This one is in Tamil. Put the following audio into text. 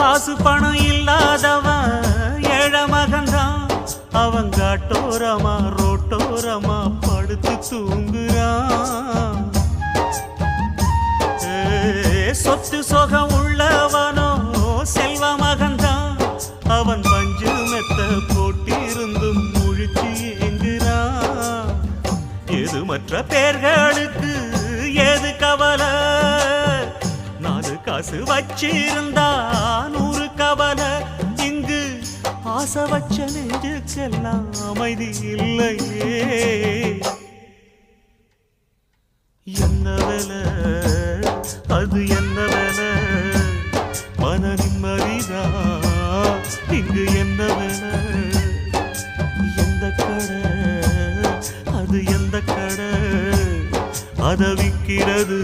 காசு பணம் இல்லாதவன் ஏழ மகன்தான். அவன் காட்டோரமா ரோட்டோரமா படுத்து தூங்குறான். சொத்து சொகம் உள்ளவனோ செல்வ மகன்தான். அவன் பஞ்சு மெத்த போட்டிருந்தும் முழிச்சு ஏங்குறான். எது மற்ற பேர்களுக்கு ஏது கவலை? 4 காசு வச்சிருந்தா 100 கவலை. இங்கு ஆசை வச்ச நெஞ்சுக்கெல்லாம் அமைதி இல்லையே. என்ன வேலை அது என்ன வேலை? மன நிம்மதிதான் இங்கு என்ன வேலை? எந்த கடை அது எந்த கடை? அதை விற்கிறது